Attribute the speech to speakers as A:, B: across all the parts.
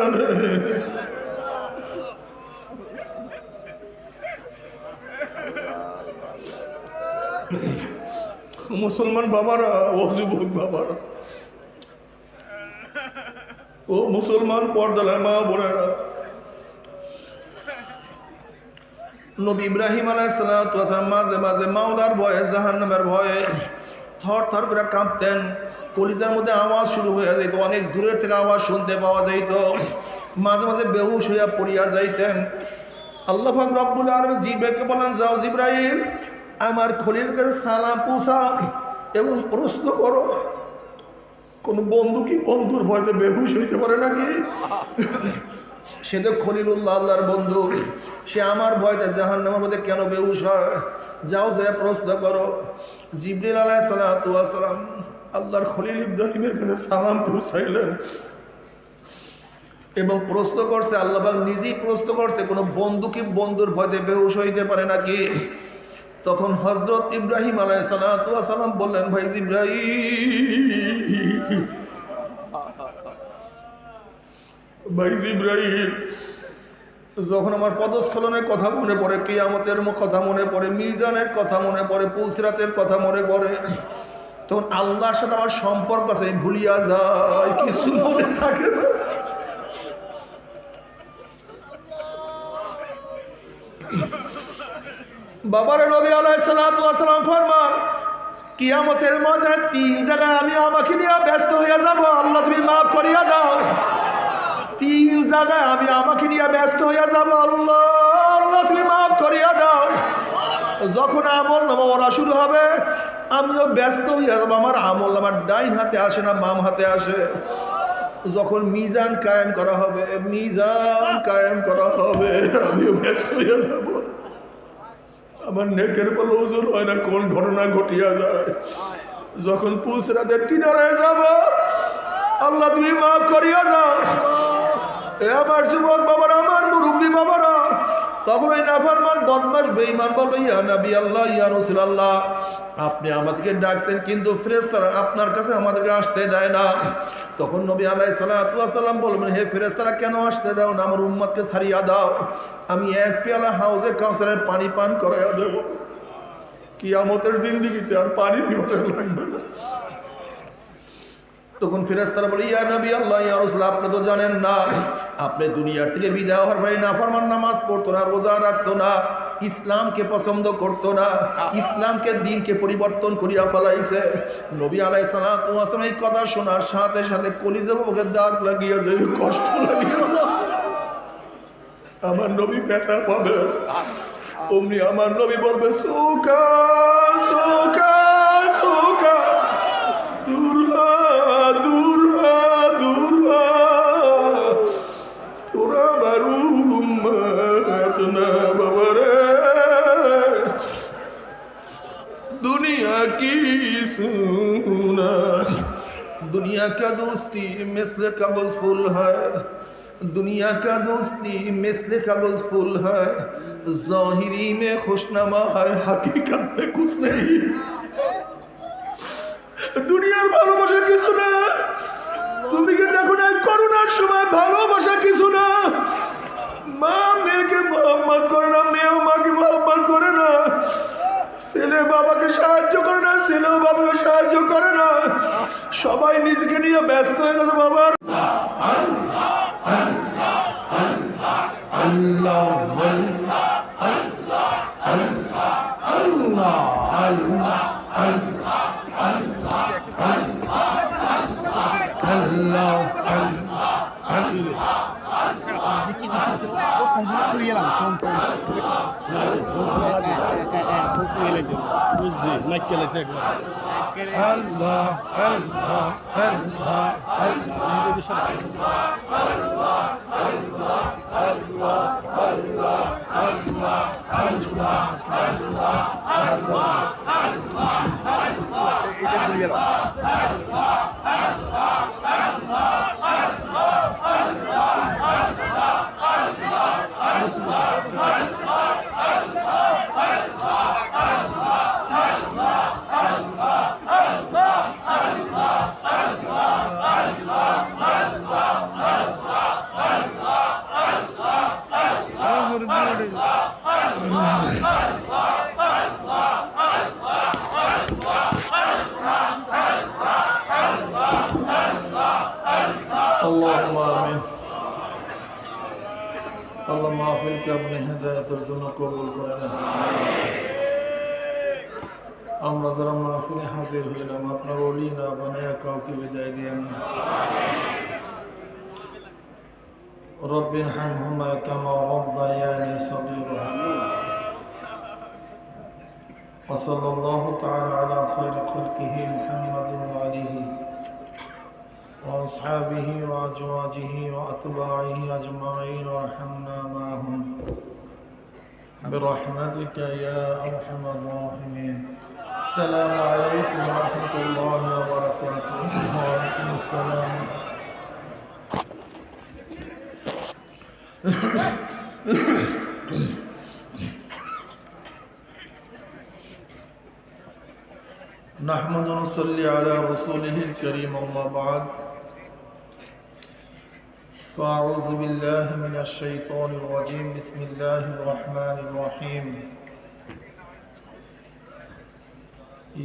A: জানে। মুসলমান বাবারা, ও যুবক বাবারা, ও মুসলমান পর্দার মা বোনেরা, নবী ইব্রাহিম আলাইহিস সালাতু ওয়াস সালাম মাঝে মাঝে মাওলার ভয়ে, জাহান্নামের ভয়ে থর থর করে কাঁপতেন। কলিজার মধ্যে আওয়াজ শুরু হয়ে যেত, অনেক দূরের থেকে আওয়াজ শুনতে পাওয়া যাইত। মাঝে মাঝে বেহুশ হইয়া পড়িয়া যাইতেন। আল্লাহ পাক রব্বুল আলামিন জিব্রাইলকে বলেন, যাও জিব্রাইল, আমার খলিলের কাছে সালাম পৌঁছাও এবং প্রশ্ন করো, কোন বন্ধু কি বন্ধুর ভয়তে বেহুশ হইতে পারে নাকি? সে তো খলিলুল্লাহ, আল্লাহর বন্ধু, সে আমার ভয়তে জাহান্নামের মধ্যে কেন বেহুশ হয়? যাও যায় প্রশ্ন করো। জিবরিল আলাইহিস সালাতু ওয়াস সালাম আল্লাহর খলিল ইব্রাহিমের কাছে সালাম পৌঁছাইলেন এবং প্রশ্ন করছে, আল্লাহ পাক নিজেই প্রশ্ন করছে, কোনো বন্ধু কি বন্ধুর ভয়তে বেহুশ হইতে পারে নাকি? তখন হযরত ইব্রাহিম আলাইহিস সালাতু ওয়াস সালাম বললেন, ভাই জিবরাইল, ভাই জিবরাইল, যখন আমার পদস্খলনের কথা মনে পড়ে, কিয়ামতের কথা মনে পড়ে, মিজানের কথা মনে পড়ে, পুলসিরাতের কথা মনে পড়ে, তখন আল্লাহর সাথে আমার সম্পর্ক আছে ভুলিয়া যায়, কিছু মনে থাকে না। বাবারে নবী আলাইহিস সালাতু ওয়াস সালাম ফরমান, কিয়ামতের মধ্যে 3 জায়গায় আমি আমাকে নিয়ে ব্যস্ত হয়ে যাব, আল্লাহ তুমি মাফ করিয়া দাও। 3 জায়গায় আমি আমাকে নিয়ে ব্যস্ত হয়ে যাব, আল্লাহ আল্লাহ তুমি মাফ করিয়া দাও। যখন আমল নামা ওরা শুরু হবে, আমিও ব্যস্ত হইয়া যাব। আমার আমল আমার ডাইন হাতে আসে না, বাম হাতে আসে। যখন মিজান কায়েম করা হবে, মিজান কায়েম করা হবে, আমিও ব্যস্ত হইয়া যাব। আমার নেকের পাল্লা ওজন হয় না, কোন ঘটনা ঘটিয়া যায়। যখন পুলসিরাতের কিনারায় যাব, আল্লাহ তুমি মাফ করিয়া দাও। এ আমার যুবক বাবারা, আমার মুরব্বী বাবারা, তখন ওই নাফরমান বদমাশ বেঈমান বলবে, ইয়া নবী আল্লাহ, ইয়া রাসূল আল্লাহ, আপনি আমাদেরকে ডাকছেন কিন্তু ফেরেশতারা আপনার কাছে আমাদেরকে আসতে দেয় না। তখন নবী আলাইহিস সালাতু ওয়াস সালাম বলবেন, হে ফেরেশতারা, কেন আসতে দাও না? আমার উম্মতকে ছাড়িয়া দাও, আমি 1 পেয়ালা হাউজে কাউসারের পানি পান করাইয়া দেব। কিয়ামতের জিন্দেগিতে আর পানি লাগবে না। তখন ফেরেশতারা বলে, ইয়া নবী আল্লাহ, ইয়া রাসূল, আপনি তো জানেন না, আপনি দুনিয়ার থেকে বিদায় হওয়ার পরে নাফরমান নামাজ পড়তো না, রোজা রাখতো না, ইসলামকে পছন্দ করতো না, ইসলামকে দিনকে পরিবর্তন করিয়া ফেলাইছে। নবী আলাইহিস সালাতু ওয়াস সালাম এই কথা শোনার সাথে সাথে কলিজা বুকে দাগ লাগিয়া যাবে, কষ্ট লাগিয়া যাবে। আমার নবী ব্যথা পাবে, অমনি আমার নবী বলবে, সুকা সুকা সুকা, দূর হ দূর হ দূর হ, তোরা বারু উম্মত না বাবারে। दुनिया की सुना, दुनिया का दोस्ती मिस्ल कागज फूल है, दुनिया का दोस्ती मिस्ल कागज फूल है, ज़ाहिरी में खुशनमा है, हकीकत में कुछ नहीं। দুনিয়ার ভালোবাসা কিছু না, তুমি কি দেখো না করোনার সময় ভালোবাসা কিছু না। মা মেয়েকে মোহাম্মত করে না, মেয়েও মাকে মোহাম্মত করে না, ছেলে বাবাকে সাহায্য করে না, ছেলেও বাবাকে সাহায্য করে না, সবাই নিজেকে নিয়ে ব্যস্ত হয়ে গেছে। বাবার Allah आमीन। अल्लाह महफिल के अपने हिदायतेर जন্য কবুল করে নেন। আমরা যারা মাহফিলে হাজির হইলাম আপনার ওলি না বানায়া কাউকে বিদায় দিয়েন না। رب ارحمهما كما ربياني صغيرا وصلى الله تعالى على خير خلقه محمد وآله وأصحابه وأزواجه وأتباعه أجمعين وارحمنا معهم برحمتك يا أرحم الراحمين. السلام عليكم ورحمة الله وبركاته. وعليكم السلام. نحمد ونصلي على رسوله الكريم أما بعد فأعوذ بالله من الشيطان الرجيم بسم الله الرحمن الرحيم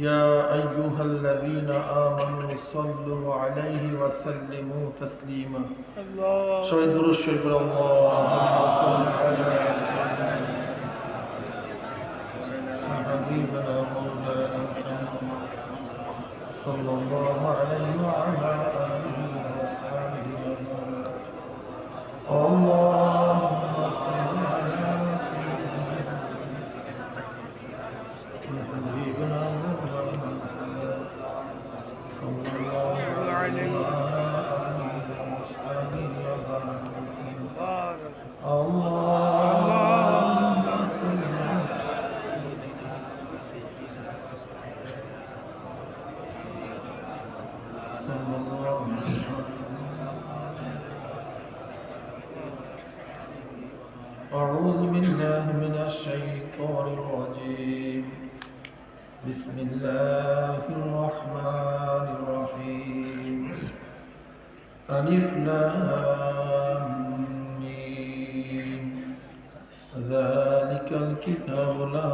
A: يا أيها الذين آمنوا صلوا عليه وسلموا تسليما. شهد الشرك اللهم صل على حبيبنا مولانا محمد صلى الله عليه وعلى آله وأصحابه وسلم. اللهم صل على سيدنا حبيبنا مولانا محمد صلى الله عليه وعلى آله وأصحابه وسلم. اللهم صل أعوذ بالله من الشيطان الرجيم بسم الله الرحمن الرحيم ألف لام ميم ذلك الكتاب لا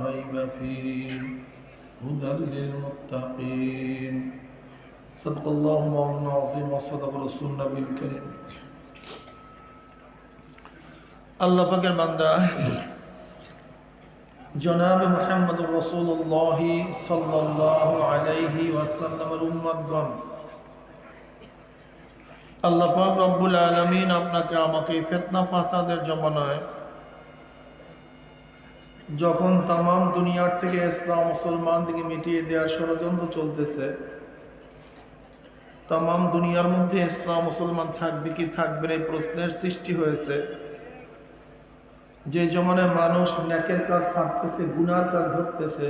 A: ريب فيه هدى للمتقين. صدق الله مولانا العظيم وصدق رسول النبي الكريم. আল্লাহ পাকের বান্দা জনাব মুহাম্মদুর রাসূলুল্লাহ সাল্লাল্লাহু আলাইহি ওয়াসাল্লামের উম্মতগণ, আল্লাহ পাক রব্বুল আলামিন আপনাকে আমাকে ফিতনা ফাসাদের জমানায় যখন তামাম দুনিয়ার থেকে ইসলাম মুসলমানদেরকে মিটিয়ে দেওয়ার ষড়যন্ত্র চলতেছে, তামাম দুনিয়ার মধ্যে ইসলাম মুসলমান থাকবে কি থাকবে না এই প্রশ্নের সৃষ্টি হয়েছে। যে জমানায় মানুষ নেকের কাজ ছাড়তেছে, গুনার কাজ ধরতেছে,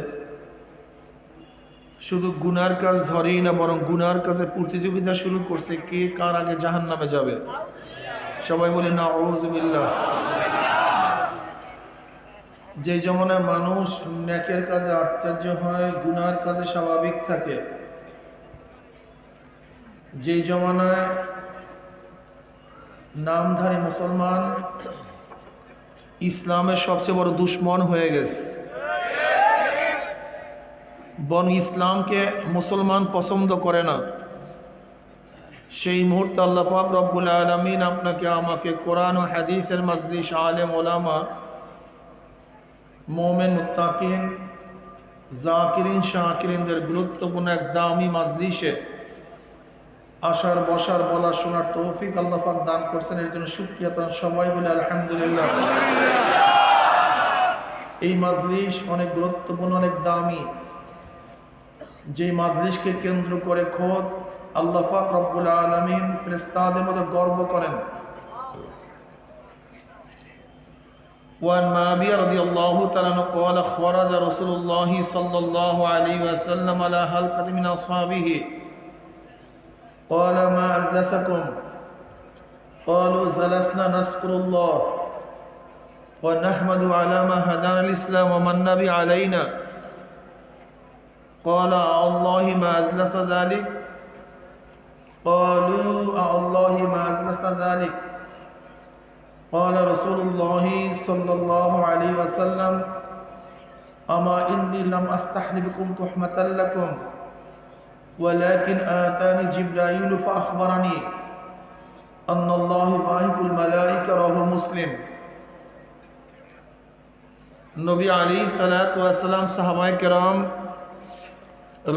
A: শুধু গুনার কাজ ধরেই না বরং গুনার কাজে প্রতিযোগিতা শুরু করছে কে কার আগে জাহান্নামে যাবে। সবাই বলে নাউযুবিল্লাহ। যে জমানায় মানুষ নেকের কাজে আশ্চর্য হয়, গুনার কাজে স্বাভাবিক থাকে, যে জমানায় নামধারী মুসলমান ইসলামের সবচেয়ে বড় দুশ্মন হয়ে গেছে, বরং ইসলামকে মুসলমান পছন্দ করে না, সেই মুহূর্তে আল্লাহ পাক রব্বুল আলামিন আপনাকে আমাকে কোরআন ও হাদিসের মাজলিস, আলেম ওলামা, মুমিন মুত্তাকিন, জাকিরিন শাকিরিনদের গুরুত্বপূর্ণ এক দামি মাজলিসে আসার বসার বলার শোনার তৌফিক আল্লাহ পাক দান করছেন। এর জন্য শুকরিয়া তার সবাই বলে আলহামদুলিল্লাহ। এই মাজলিস অনেক গুরুত্বপূর্ণ, অনেক দামি, যে মাজলিসকে কেন্দ্র করে খোদ আল্লাহ পাক রব্বুল আলামিন ফেরেশতাদের মধ্যে গর্ব করেন। وعن معاوية رضي الله تعالى عنه قال خرج رسول الله صلى الله عليه وسلم على حلقة من أصحابه قال ما أجلسكم؟ قالوا جلسنا نذكر الله ونحمد على ما هدانا الإسلام ومن به علينا. قال الله ما أجلس ذلك؟ قالوا الله ما أجلس ذلك. قال رسول الله صلى الله عليه وسلم أما إني لم أستحل بكم تحمة لكم ولكن آتاني جبرائيل فأخبرني আন্নাল্লাহু বাহিকুল মালাইকা রাহু মুসলিম। নবী আলাইহিস সালাতু ওয়াস সালাম সাহাবায়ে কেরাম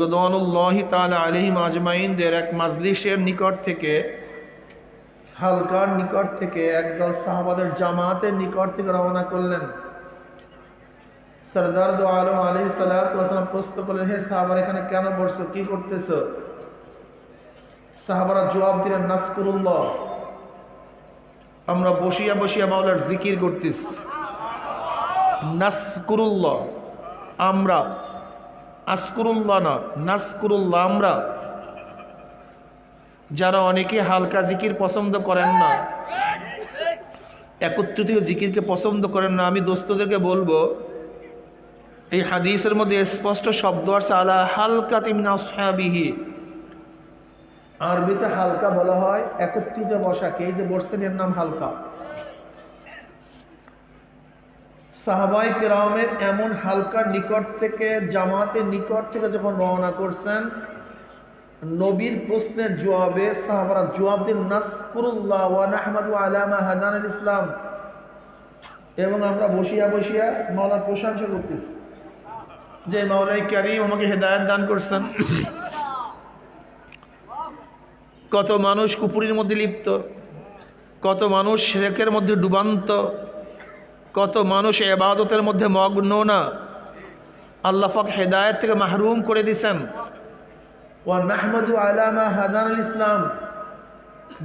A: রিদওয়ানুল্লাহি তাআলা আলাইহিম আজমাইনদের এক মাজলিসের নিকট থেকে, হালকার নিকট থেকে একদল সাহাবাদের জামাতের নিকট থেকে রওনা করলেন। সরদার দো আলম আলাইহিস সালাতু ওয়াস সালাম প্রশ্ন করলেন, হে সাহাবারা, এখানে কেন বসছো, কি করতেছো? সাহাবারা জবাব দিলেন, নাসকুরুল্লাহ, আমরা বসিয়া বসিয়া মাওলার জিকির করতেছি। নাসকুরুল্লাহ, আমরা, আসকুরুল্লাহ না, নাসকুরুল্লাহ, আমরা। যারা অনেকে হালকা জিকির পছন্দ করেন না, একত্রিত জিকিরকে পছন্দ করেন না, আমি দোস্তদেরকে বলবো, এই হাদিসের মধ্যে স্পষ্ট শব্দ আছে আলা হালকাতিন মিন আসহাবিহি। আরবিতে হালকা বলা হয় একত্রিত বসাকে, এই যে বসছেন এর নাম হালকা। সাহাবায়ে কেরামের এমন হালকার নিকট থেকে, জামাতের নিকট থেকে যখন রওনা করছেন, নবীর প্রশ্নের জবাবে সাহাবারা জবাব দিন, নাসকুরুল্লাহ ওয়া নাহমাদু আলা মা হাদানাল ইসলাম, এবং আমরা বসিয়া বসিয়া মাওলার প্রশংসা করতেছি যে মাওলাই কারীম আমাকে হেদায়েত দান করছেন। কত মানুষ কুপুরির মধ্যে লিপ্ত, কত মানুষ শিরকের মধ্যে ডুবান্ত, কত মানুষ ইবাদতের মধ্যে মগ্ন না, আল্লাহ পাক হেদায়েত থেকে মাহরুম করে দিয়েছেন। ওয়া নাহমাদু আলা মা হাদানাল ইসলাম,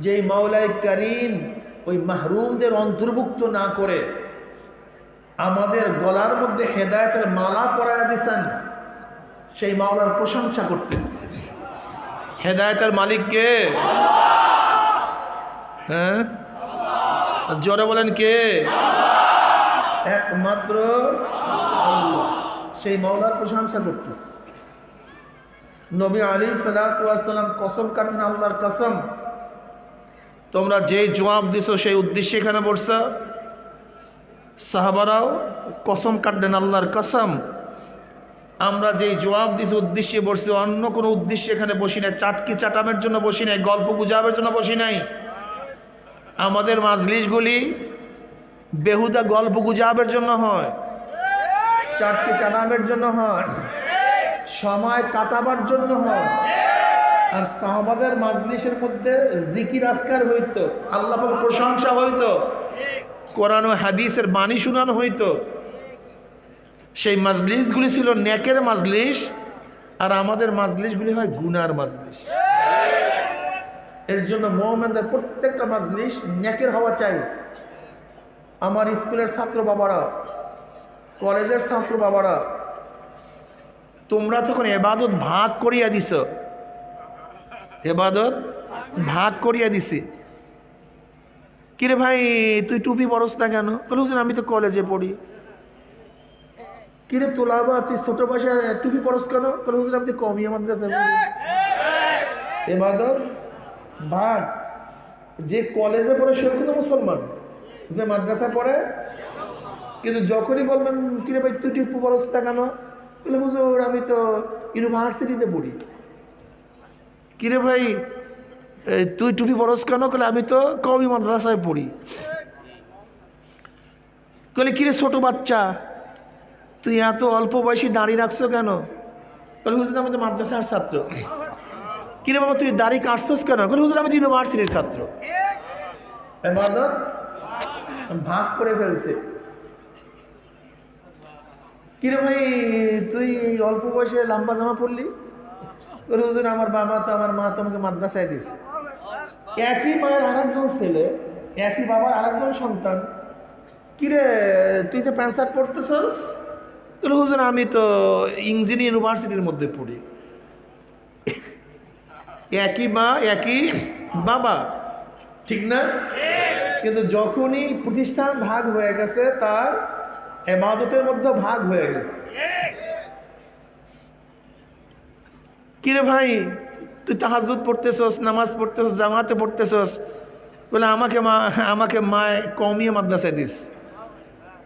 A: যেই মাওলাই কারীম ওই মাহরুমদের অন্তর্ভুক্ত না করে আমাদের গলার মধ্যে হেদায়েতের মালা পরায়া দিয়েছেন, সেই মাওলার প্রশংসা করতেছে। হেদায়েতের মালিক কে? হ্যাঁ, জোরে বলেন কে? একমাত্র আল্লাহ। সেই মাওলার প্রশংসা করতেছে। নবী আলাইহিস সালাতু ওয়াস সালাম কসম কাটেন, আল্লাহর কসম, তোমরা যেই জবাব দিছো সেই উদ্দেশ্যে এখানে বসছো। সাহাবারাও কসম কাটলেন, আল্লাহর কসম, আমরা যেই জবাব দিছি উদ্দেশ্যে বসছি, অন্য কোনো উদ্দেশ্যে এখানে বসি নাই, চাটকি চাটামের জন্য বসি নাই, গল্প গুজবের জন্য বসি নাই। আমাদের মাজলিসগুলি বেহুদা গল্প গুজবের জন্য হয়, চাটকি চাটামের জন্য হয়, সময় কাটাবার জন্য হয়। আর সাহাবাদের মাজলিসের মধ্যে জিকির আজকার হইতো, আল্লাহ পাকের প্রশংসা হইতো, কোরআন ও হাদিসের বাণী শোনানো হইতো। সেই মাজলিসগুলি ছিল নেকের মাজলিস, আর আমাদের মাজলিসগুলি হয় গুনার মাজলিস। এর জন্য মুমিনদের প্রত্যেকটা মাজলিস নেকের হওয়া চাই। আমার স্কুলের ছাত্র বাবারা, কলেজের ছাত্র বাবারা, তোমরা তখন ইবাদত ভাগ করিয়া দিছ, ইবাদত ভাগ করিয়া দিছি। কিরে ভাই, তুই টুপি পরস না কেন? বলে হুজুর আমি তো কলেজে পড়ি। কিরে তোলাবা, তুই ছোট বয়সে টুপি পরস কেন? বলে হুজুর আমি তো কমিয়া মাদ্রাসায় পড়ি। ইবাদত ভাগ। যে কলেজে পড়ে সে কিন্তু মুসলমান, যে মাদ্রাসায় পড়ে। কিন্তু যখনই বলবেন কিরে ভাই তুই টুপি পরস না কেন? বলে হুজুর আমি তো ইউনিভার্সিটিতে পড়ি। কিরে ভাই তুই টুপি পরস কেন? বলে আমি তো কওমি মাদ্রাসায় পড়ি। বলে কিরে ছোট বাচ্চা, তুই এত অল্প বয়সী দাঁড়িয়ে রাখছো কেন? বলে হুজুর আমি তো মাদ্রাসার ছাত্র। কিরে বাবা তুই দাড়ি কাটছস কেন? বলে হুজুর আমি তো ইউনিভার্সিটির ছাত্র। ইবাদত ভাগ করে ফেলছে। কিরে ভাই তুই অল্প বয়সে লম্বা জামা পরলি? বলে হুজুর আমার বাবা তো, আমার মা তো আমাকে মাদ্রাসায় দিয়েছে। একই মায়ের আরেকজন ছেলে, একই বাবার আরেকজন সন্তান, কিরে তুই তো প্যান্ট শার্ট পরতেছস? বলে হুজুর আমি তো ইঞ্জিনিয়ারিং ইউনিভার্সিটির মধ্যে পড়ি। একই মা একই বাবা, ঠিক না? কিন্তু যখনই প্রতিষ্ঠান ভাগ হয়ে গেছে, তার ইবাদতের মধ্যে ভাগ হয়ে গেছে। কিরে ভাই তুই তাহাজ্জুদ পড়তেছস, নামাজ পড়তেছস, জামাতে পড়তেছস? বলে আমাকে মায় কওমি মাদ্রাসায় দিস।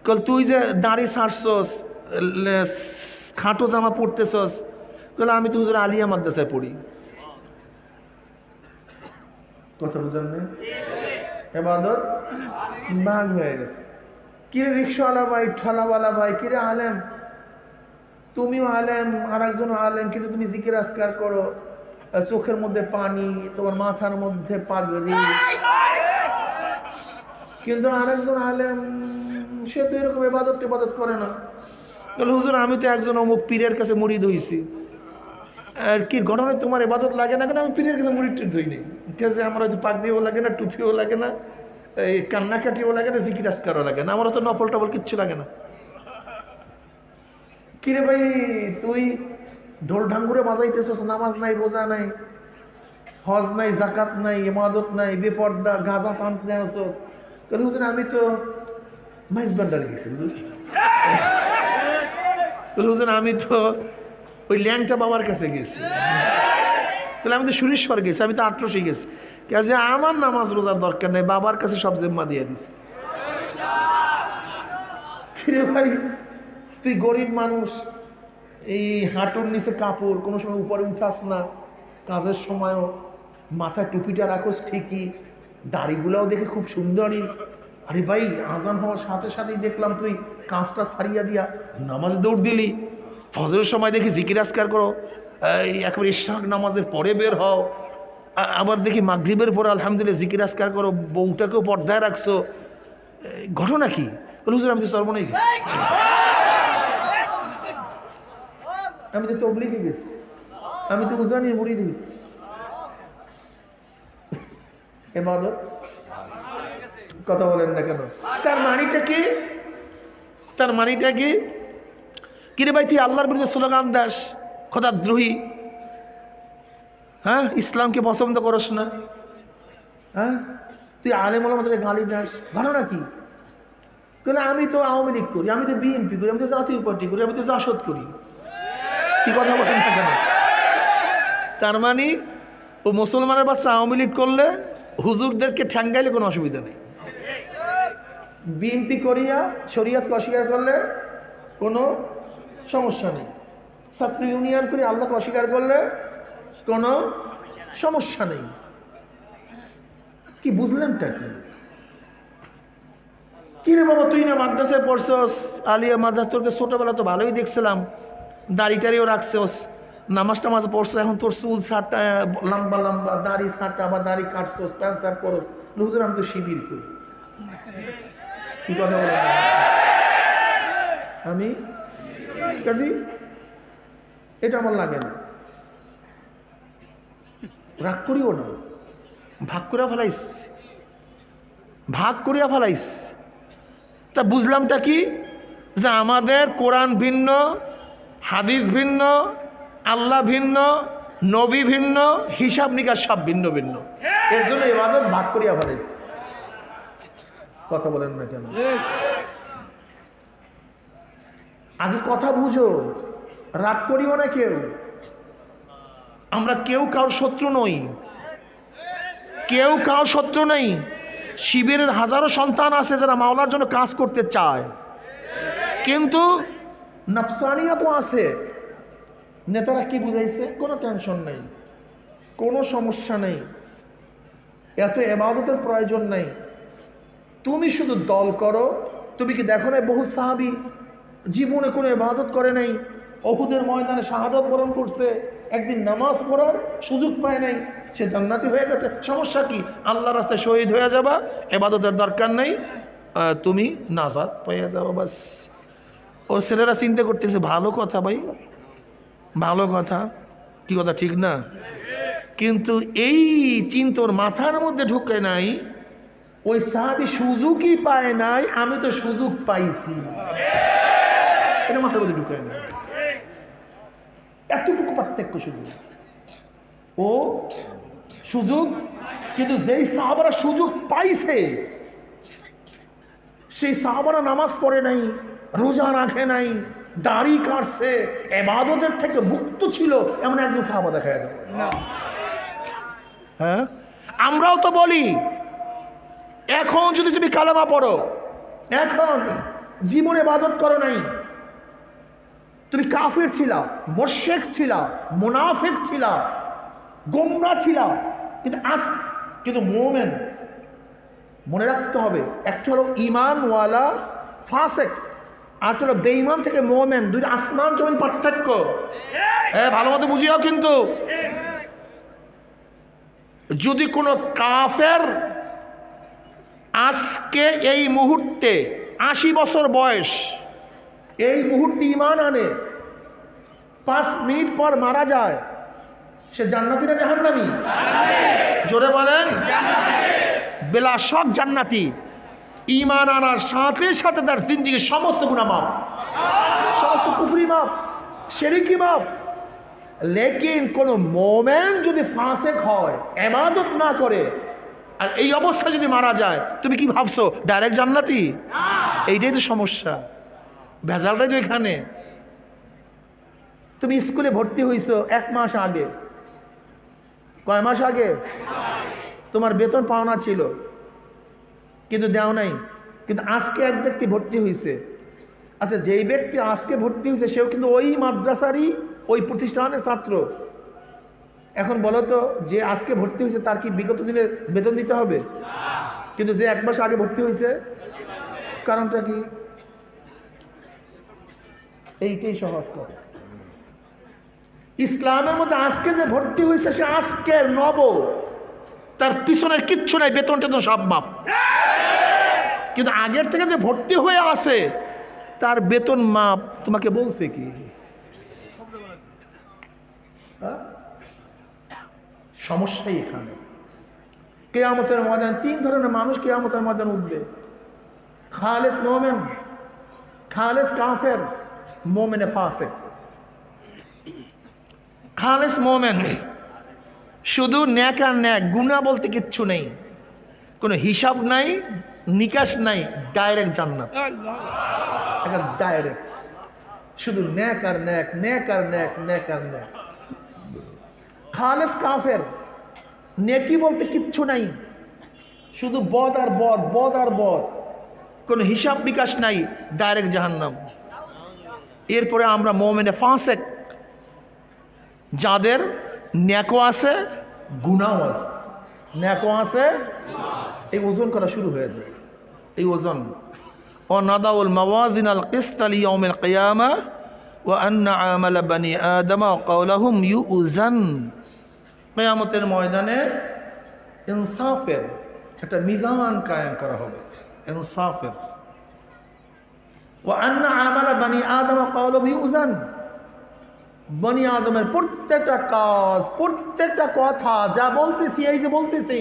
A: কল তুই যে দাড়ি ছাড়ছস, খাটো জামা পড়তেছস? বলে আমি তো হুজুর আলিয়া মাদ্রাসায় পড়ি। কথা বুঝলেন? এবাদত ভাগ হয়ে গেছে। কিরে রিক্সাওয়ালা ভাই, ঠেলাওয়ালা ভাই, কিরে আলেম, তুমিও আলেম আর একজন আলেম, কিন্তু তুমি জিকির আজকার করো, চোখের মধ্যে পানি, তোমার মাথার মধ্যে পাগড়ি, কিন্তু আরেকজন আলেম সে তো এরকম ইবাদত করে না। বলে হুজুর আমি তো একজন অমুক পীরের কাছে মুরিদ হইছি। আর কি ঘটনা, তোমার ইবাদত লাগে না কেন? আমি পীরের কাছে মুরিদ ধুই নেই, ঠিক আছে, আমার হয়তো পাগড়িও লাগে না, টুপিও লাগে না, এই কান্নাকাটিও লাগে না, জিকির আজকারও লাগে না, আমার তো নফল টফল কিচ্ছু লাগে না। কিরে ভাই, তুই ঢোল ঢাঙ্গুরে বাজাইতেছস, নামাজ নাই, রোজা নাই, হজ নাই, জাকাত নাই, ইবাদত নাই, বেপর্দা, গাঁজা পান নেওয়াছস। বলে হুজুর আমি তো মাইজ ভান্ডারে গেছি হুজুর। বলে হুজুর আমি তো ওই ল্যাংটা বাবার কাছে গেছি। বলে আমি তো সুরেশ্বর গেছি, আমি তো আটরসে গেছি। কাজে আমার নামাজ রোজার দরকার নেই, বাবার কাছে সব জিম্মা দিয়ে দিস। কিরে ভাই, তুই গরিব মানুষ, এই হাঁটুর নিচে কাপড়, কোনো সময় উপরে উঠাস না, কাজের সময়ও মাথায় টুপিটা রাখোস ঠিকই, দাড়িগুলাও দেখে খুব সুন্দরী। আরে ভাই, আজান হওয়ার সাথে সাথেই দেখলাম তুই কাজটা ছাড়িয়া দিয়া নামাজ দৌড় দিলি। ফজরের সময় দেখি জিকির আজকার করো, একেবারে ইশরাক নামাজের পরে বের হও, আবার দেখি মাগরিবের পরে আলহামদুলিল্লাহ জিকির আজকার করো, বউটাকেও পর্দায় রাখছো, ঘটনা কি? বলে হুজুর আমি তো সর্বনাই গেছি, আমি তো তবলিগে গেছি, আমি তো উজানির মুড়ি দিয়েছি। ইবাদত কথা বলেন না কেন? তার মানিটা কি? তার মানিটা কি? কিরে ভাই, তুই আল্লাহর বিরুদ্ধে স্লোগান দাস, খোদাদ্রোহী, হ্যাঁ, ইসলামকে পছন্দ করস না, হ্যাঁ, তুই আলেম ওলামাদেরকে গালি দাস, ঘটনা কি? কেন আমি তো আওয়ামী লীগ করি, আমি তো বিএনপি করি, আমি তো জাতীয় পার্টি করি, আমি তো জাসদ করি। কি কথা বলেন না কেন? তার মানে ও মুসলমানের বাচ্চা আওয়ামী লীগ করলে হুজুরদেরকে ঠ্যাঙ্গাইলে কোনো অসুবিধা নেই, বিএনপি করিয়া শরীয়তকে অস্বীকার করলে কোনো সমস্যা নেই, ছাত্র ইউনিয়ন করে আল্লাহকে অস্বীকার করলে কোনো সমস্যা নেই। কি বুঝলেনটা কি? কিরে বাবা, তুই না মাদ্রাসায় পড়ছস, আলিয়া মাদ্রাস, তোরকে ছোটবেলা তো ভালোই দেখছিলাম, দাড়ি টাড়িও রাখছস, নামাজ টামাজ পড়ছো, এখন তোর চুল ছাটা লম্বা লম্বা, দাড়ি ছাটা বা দাড়ি কাটছস, প্যান্ট শার্ট পরস। হুজুর আমি তো শিবির করি। কি কথা বলে? আমি কাজী এটা আমার লাগে না, রাগ করিও না, ভাগ করিয়া ফেলাইস, ভাগ করিয়া ফেলাইস। তা বুঝলামটা কি? যে আমাদের কোরআন ভিন্ন, হাদিস ভিন্ন, আল্লাহ ভিন্ন, নবী ভিন্ন, হিসাব নিকাশ সব ভিন্ন ভিন্ন, এর জন্য ইবাদত ভাগ করিয়া ফেলাইস। কথা বলেন না কেন? আগে কথা বুঝো, রাগ করিও না কেউ, আমরা কেউ কারোর শত্রু নই, কেউ কারোর শত্রু নেই। শিবিরের হাজারো সন্তান আছে যারা মাওলার জন্য কাজ করতে চায়, কিন্তু নফসানিয়াত আছে। নেতারা কি বুঝাইছে? কোনো টেনশন নেই, কোনো সমস্যা নেই, এত ইবাদতের প্রয়োজন নেই, তুমি শুধু দল করো। তুমি কি দেখো না বহু সাহাবী জীবনে কোনো ইবাদত করে নাই, উহুদের ময়দানে শাহাদাত বরণ করছে, একদিন নামাজ পড়ার সুযোগ পায় নাই, সে জান্নাতি হয়ে গেছে। সমস্যা কি? আল্লাহর রাস্তায় শহীদ হয়ে যাবা, ইবাদতের দরকার নেই, তুমি নাজাত পেয়ে যাবা, বাস। ওর ছেলেরা চিন্তা করতেছে, ভালো কথা ভাই, ভালো কথা, কি কথা ঠিক না? কিন্তু এই চিন্তা ওর মাথার মধ্যে ঢুকে নাই, ওই সাহাবী সুযোগই পায় নাই, আমি তো সুযোগ পাইছি, এটা মাথার মধ্যে ঢুকায় না। এতটুকু পার্থক্য শুধু, ও সুযোগ, কিন্তু যেই সাহাবারা সুযোগ পাইছে সেই সাহাবারা নামাজ পড়ে নাই, রোজা রাখে নাই, দাড়ি কাটছে, ইবাদতের থেকে মুক্ত ছিল, এমন একজন সাহাবা দেখায় দাও। হ্যাঁ, আমরাও তো বলি, এখন যদি তুমি কালেমা পড়ো, এখন জীবনে ইবাদত করো নাই, তুমি কাফির ছিলা, মুশরিক ছিলা, মুনাফিক ছিলা, গোমরা ছিলা, কিন্তু মুমিন, মনে রাখতে হবে, একটা হলো ইমানওয়ালা ফাসেক, আর হলো বেঈমান থেকে মুমিন, দুইটা আসমান জমিন পার্থক্য। ভালো মতো বুঝিও। কিন্তু যদি কোনো কাফের আজকে এই মুহূর্তে 80 বছর বয়স, এই মুহূর্তে ঈমান আনে, 5 মিনিট পর মারা যায়, সে জান্নাতি না জাহান্নামী? জোরে বলেন। বেলা শক জান্নাতি। ঈমান আনার সাথে সাথে তার জিন্দেগির সমস্ত গুনাহ মাফ, সমস্ত কুফরি মাফ, শিরকি মাফ। লেকিন কোন মুমিন যদি ফাসেক হয়, ইবাদত না করে, আর এই অবস্থা যদি মারা যায়, তুমি কি ভাবছো ডাইরেক্ট জান্নাতি? এইটাই তো সমস্যা, ভেজালটাই তো এখানে। তুমি স্কুলে ভর্তি হইছো 1 মাস আগে, কয় মাস আগে? তোমার বেতন পাওনা ছিল কিন্তু দেও নাই, কিন্তু আজকে এক ব্যক্তি ভর্তি হয়েছে। আচ্ছা, যেই ব্যক্তি আজকে ভর্তি হয়েছে সেও কিন্তু ওই মাদ্রাসারই, ওই প্রতিষ্ঠানের ছাত্র। এখন বলো তো, যে আজকে ভর্তি হয়েছে তার কি বিগত দিনের বেতন দিতে হবে? কিন্তু যে 1 মাস আগে ভর্তি হয়েছে, কারণটা কি? এইটাই সহজ কথা। ইসলামের মধ্যে আজকে যে ভর্তি হয়েছে সে আজকের নব, তার পিছনের কিচ্ছু নাই, বেতনটা তো সব মাপ। কিন্তু আগের থেকে যে ভর্তি হয়ে আছে তার বেতন মাপ তোমাকে বলছে কি? সমস্যাই এখানে। কিয়ামতের ময়দান 3 ধরনের মানুষ কিয়ামতের ময়দান উঠবে। খালেস মুমিন, খালেস কাফের, মুমিনে ফাসিক। খালেস মুমিন শুধু নেক আর নেক, গুনাহ বলতে কিচ্ছু নেই, কোনো হিসাব নাই, নিকাশ নাই, ডাইরেক্ট জান্নাত, একদম ডাইরেক্ট। শুধু নেক আর নেক, নেক আর নেক, নেক আর নেক। খালেস কাফের, নেকি বলতে কিচ্ছু নাই, শুধু বদ আর বদ, বদ আর বদ, কোনো হিসাব বিকাশ নাই, ডাইরেক্ট জাহান্নাম। এরপরে আমরা মুমিনে ফাসিক, যাদের নেকও আছে গুনাহও আছে, নেকও আছে, এই ওজন করা শুরু হয়ে যায়। এই ওজন, ও নাদাউল মাওয়াজিনাল কিসতা লিয়াউমিল কিয়ামা ওয়া আন্না আমালা বানি আদম ওয়া কাওলাহুম ইউজান। কিয়ামতের ময়দানে ইনসাফের একটা মিজান কায়েম করা হবে, ইনসাফের। ওয়া আন্না আমালা বানি আদম ওয়া কাওলাহুম ইউজান। বনি আদমের প্রত্যেকটা কাজ, প্রত্যেকটা কথা যা বলতেছি, এই যে বলতেছি,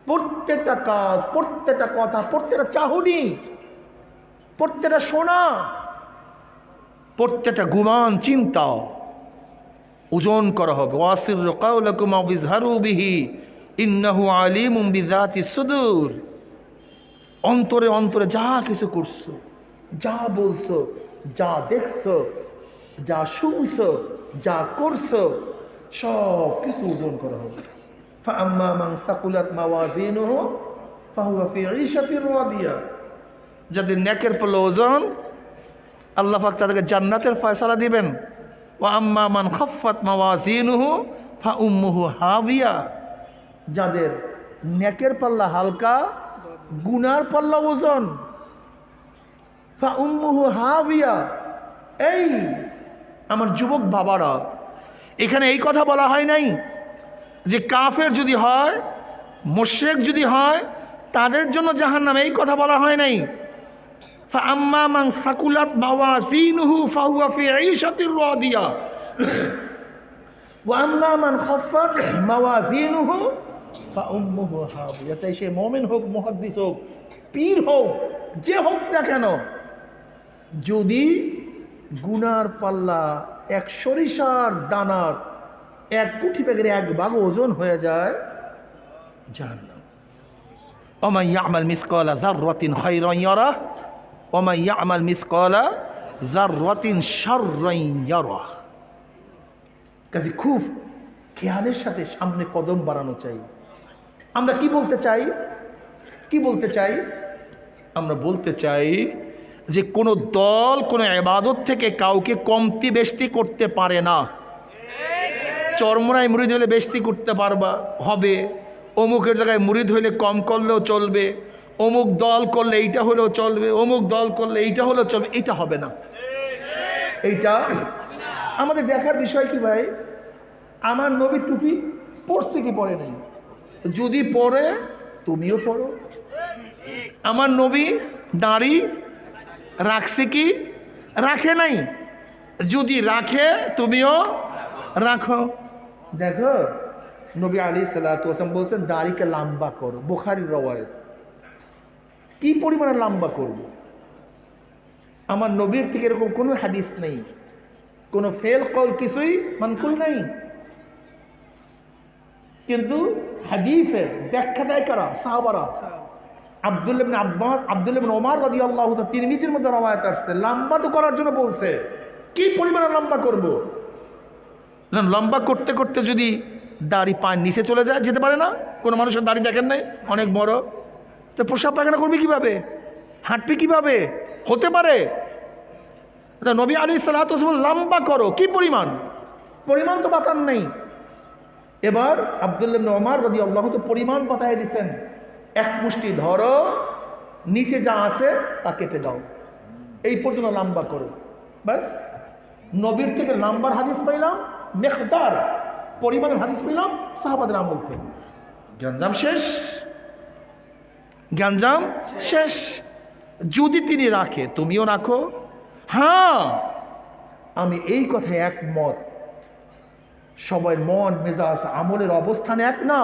A: প্রত্যেকটা কাজ, প্রত্যেকটা কথা, প্রত্যেকটা চাহনি, প্রত্যেকটা শোনা, প্রত্যেকটা গুমান চিন্তা ওজন করা হবে। ওয়াসিরু কাওলাকুম আও ইজহারু বিহি ইন্নাহু আলিমুম বিযাতিস সুদূর। অন্তরে অন্তরে যা কিছু করছো, যা বলছো, যা দেখছো, যা শুনছো, যা করছো, সব কিছু ওজন করা হবে। ফাআম্মা মান সাকুলাত মাওয়াজিনুহু ফাহুয়া ফি ঈশাতির রাদিয়া। যাদের নেকের পাল্লা ওজন, আল্লাহ পাক তাদেরকে জান্নাতের ফয়সালা দিবেন। ওয়া আম্মা মান খাফফাত মাওয়াজিনুহু ফাউম্মুহু হাবিয়া। যাদের নেকের পাল্লা হালকা, গুনার পাল্লা ওজন, ফাউম্মুহু হাবিয়া। এই আমার যুবক বাবারা, এখানে এই কথা বলা হয় নাই যে কাফের যদি হয়, মুশরিক যদি হয়, তাদের জন্য জাহান্নাম, এই কথা বলা হয় নাই। ফাআম্মা মান সাকুলাত মাওয়াজিনুহু ফাহুয়া ফি ঈশাতির রাদিয়া ওয়া আম্মা মান খাফফাত মাওয়াজিনুহু ফাউম্মুহু হাবিয়া। চাই সে মুমিন হোক, মুহাদ্দিস হোক, পীর হোক, যে হোক না কেন, যদি গুনার পাল্লা 1 সরিষার দানার 1 কুঠি ব্যাগের 1 ভাগ ওজন হয়ে যায়, জাহান্নাম। ওয়া মান ইয়ামাল মিসকালা যাররাতিন খায়রান ইয়ারাহ ওয়া মান ইয়ামাল মিসকালা যাররাতিন শাররান ইয়ারাহ। কাজে খুব খেয়ালের সাথে সামনে কদম বাড়ানো চাই। আমরা কি বলতে চাই? কি বলতে চাই? আমরা বলতে চাই যে কোনো দল কোনো ইবাদত থেকে কাউকে কমতি বেশতি করতে পারে না। চরমরাই মুরিদ হলে বেশতি করতে পারবা হবে, অমুকের জায়গায় মুরিদ হইলে কম করলেও চলবে, অমুক দল করলে এইটা হলেও চলবে, অমুক দল করলে এইটা হলেও চলবে, এইটা হবে না। এইটা আমাদের দেখার বিষয় কি ভাই, আমার নবী টুপি পড়ছে কি পরে নাই? যদি পরে তুমিও পড়ো। আমার নবী দাড়ি রাখছে কি রাখে নাই? যদি রাখে তুমিও রাখো। দেখো নবী আলাইহিস সালাম বলছেন দাড়িকে লম্বা করো, বুখারীর রওয়ায়াত। কি পরিমাণে লম্বা করব? আমার নবীর থেকে এরকম কোনো হাদিস নেই, কোনো ফেল কল কিছুই মানকুল নেই, কিন্তু হাদিসের ব্যাখ্যা দেয় কারা? সাহাবারা। আব্দুল্লাহ ইবনে আব্বাস, আব্দুল্লাহ ইবনে ওমর রাদিয়াল্লাহু তাআলা তিরমিজির মধ্যে রওয়ায়াত আসছে, লম্বা তো করার জন্য বলছে। কি পরিমাণে লম্বা করব? লম্বা করতে করতে যদি দাড়ি পায়ের নিচে চলে যায়, যেতে পারে না? কোনো মানুষের দাড়ি দেখেন নাই অনেক বড়, তো প্রসাব পায়খানা করবে কিভাবে? হাঁটবে কিভাবে? হতে পারে। নবী আলাইহিস সালাতু ওয়াস সালাম লম্বা করো, কি পরিমাণ? পরিমাণ তো বাতান নেই। এবার আব্দুল্লাহ ইবনে ওমর রাদিয়াল্লাহু তাআলা পরিমাণ বাতায় দিয়েছেন, এক মুষ্টি ধরো, নিচে যা আছে তা কেটে দাও, এই পর্যন্ত লম্বা করো। ব্যাস, নবীর থেকে লম্বার হাদিস পাইলাম, মিকদার পরিমাণের হাদিস পেলাম সাহাবাদের আমল থেকে। গ্যাঞ্জাম শেষ, গ্যাঞ্জাম শেষ। যদি তিনি রাখে তুমিও রাখো। হ্যাঁ, আমি এই কথায় একমত, সবাই মন মেজাজ আমলের অবস্থানে এক না,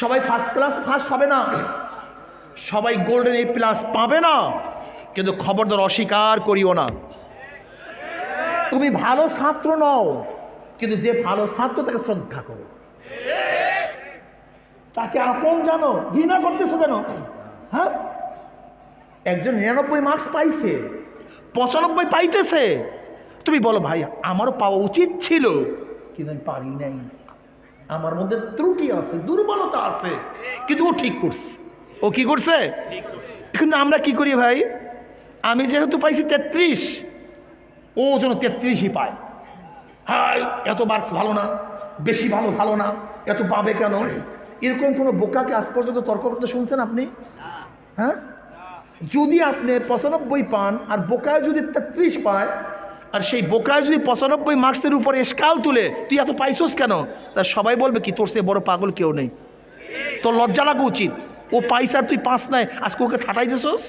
A: সবাই ফার্স্ট ক্লাস ফার্স্ট হবে না, সবাই গোল্ডেন এ প্লাস পাবে না, কিন্তু খবরদার অস্বীকার করিও না। তুমি ভালো ছাত্র নও, কিন্তু যে ভালো ছাত্র তাকে শ্রদ্ধা করো, তাকে আপন জানো, ঘৃণা করতেছো কেন? হ্যাঁ, একজন 99 মার্কস পাইছে, 95 পাইতেছে, তুমি বলো ভাই আমারও পাওয়া উচিত ছিল, কিন্তু আমি পারি নাই, আমার মধ্যে ত্রুটি আছে, দুর্বলতা আছে, কিন্তু ও ঠিক করছে। ও কি করছে? কিন্তু আমরা কি করি ভাই, আমি যেহেতু পাইছি 33, ও যেন 33ই পায়। হাই এত মার্কস ভালো না, বেশি ভালো ভালো না, এত পাবে কেন? এরকম কোনো বোকাকে আজ পর্যন্ত তর্ক করতে শুনছেন আপনি? হ্যাঁ, যদি আপনি 95 পান আর বোকায় যদি 33 পায়, আর সেই বোকায় যদি 95 মার্কসের উপরে স্কাল তুলে তুই এত পাইছস কেন, তা সবাই বলবে কি তোর সে বড় পাগল কেউ নেই, তোর লজ্জা লাগা উচিত। ও পাইছে আর তুই পাস নাই, আজকে ওকে ঠাটাই দিছস।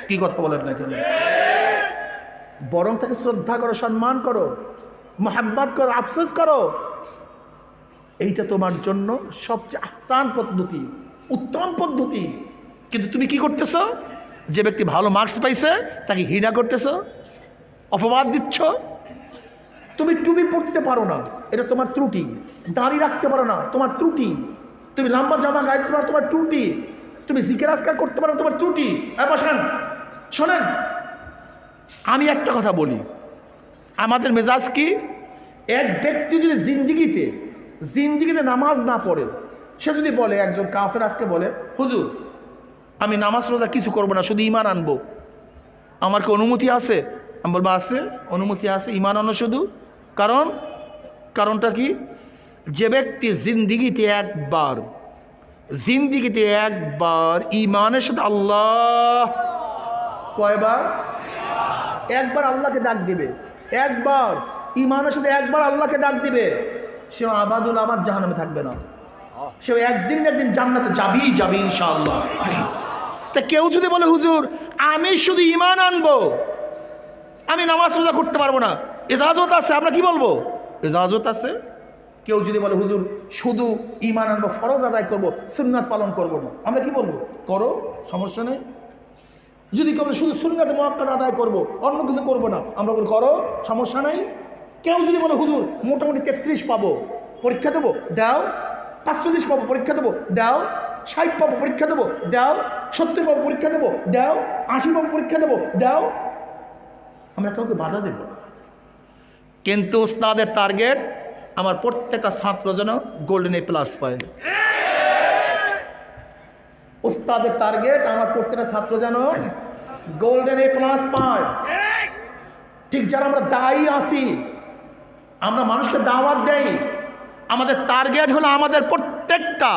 A: কি কথা বলেন না কেন? বরং তাকে শ্রদ্ধা করো, সম্মান করো, মোহাব্বত করো, আফসোস করো। এইটা তোমার জন্য সবচেয়ে আহসান পদ্ধতি, উত্তম পদ্ধতি। কিন্তু তুমি কি করতেছো? যে ব্যক্তি ভালো মার্কস পাইছে তাকে ঘৃণা করতেছো, অপবাদ দিচ্ছ। তুমি টুপি পরতে পারো না, এটা তোমার ত্রুটি। দাড়ি রাখতে পারো না, তোমার ত্রুটি। তুমি লম্বা জামা গাইতে পারো, তোমার ত্রুটি। তুমি জিকির আজকার করতে পারো, তোমার ত্রুটি। বসেন, শোনেন, আমি একটা কথা বলি, আমাদের মেজাজ কি, এক ব্যক্তি যদি জিন্দিগিতে নামাজ না পড়ে, সে যদি বলে, একজন কাফের আজকে বলে হুজুর আমি নামাজ রোজা কিছু করবো না, শুধু ঈমান আনবো, আমার কি অনুমতি আছে? আমি বলবো আছে, অনুমতি আছে, ঈমান আনো শুধু। কারণটা কি? যে ব্যক্তি জিন্দিগিতে একবার ঈমানের সাথে আল্লাহ, কয়বার? একবার আল্লাহকে ডাক দিবে, একবার ঈমানের সাথে একবার আল্লাহকে ডাক দিবে, সে আবাদুল আবাদ জাহান্নামে থাকবে না, সে একদিন জান্নাতে যাবেই ইনশাআল্লাহ। তা কেউ যদি বলে হুজুর আমি শুধু ঈমান আনবো, আমি নামাজ রোজা করতে পারবো না, ইজাজত আছে? আমরা কি বলবো? ইজাজত আছে। কেউ যদি বলে হুজুর শুধু ঈমান আনবো, ফরজ আদায় করবো, সুন্নাত পালন করবো না, আমরা কি বলবো? করো, সমস্যা নেই। যদি কেউ শুধু সুন্নাতে মুআক্কাদা আদায় করবো, অন্য কিছু করবো না, আমরা বলি করো, সমস্যা নাই। কেউ যদি বলে হুজুর মোটামুটি 33 পাবো, পরীক্ষা দেবো, দাও। 45 পাবো, পরীক্ষা দেবো, দাও। 60 পাবো, পরীক্ষা দেবো, দাও। 70 পাবো, পরীক্ষা দেবো, দাও। 80 পাবো, পরীক্ষা দেবো, দাও। আমরা কাউকে বাধা দেব না, কিন্তু উস্তাদের টার্গেট আমার প্রত্যেকটা ছাত্র যেন গোল্ডেন এ প্লাস পায়। উস্তাদের টার্গেট আমার প্রত্যেকটা ছাত্র যেন গোল্ডেন এ প্লাস পায়। ঠিক যারা আমরা দায়ী আছি, আমরা মানুষকে দাওয়াত দেই, আমাদের টার্গেট হলো আমাদের প্রত্যেকটা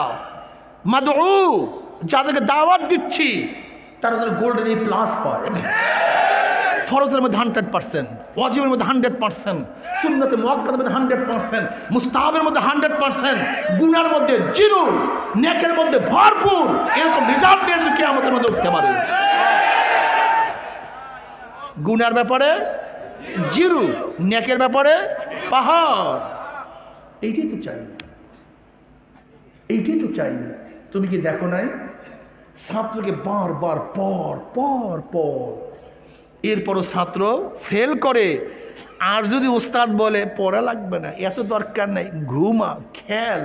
A: মাদউ যাদেরকে দাওয়াত দিচ্ছি তারা যেন গোল্ডেন এ প্লাস পায়। ফরজের মধ্যে 100%, ওয়াজিবের মধ্যে 100%, সুন্নতে মুআক্কাদার মধ্যে 100%, মুস্তাহাবের মধ্যে 100%, গুনার মধ্যে 0, নেকের মধ্যে ভরপুর, এরকম রেজাল্ট নিয়ে যদি কিয়ামতের মধ্যে উঠতে পারে। গুনার ব্যাপারে 0, নেকের ব্যাপারে পাহাড়। এইটাই তো চাই, এইটাই তো চাই। তুমি কি দেখো নাই ছাত্রকে বারবার পর এরপরও ছাত্র ফেল করে, আর যদি ওস্তাদ বলে পড়া লাগবে না, এত দরকার নাই, ঘুমা, খেল,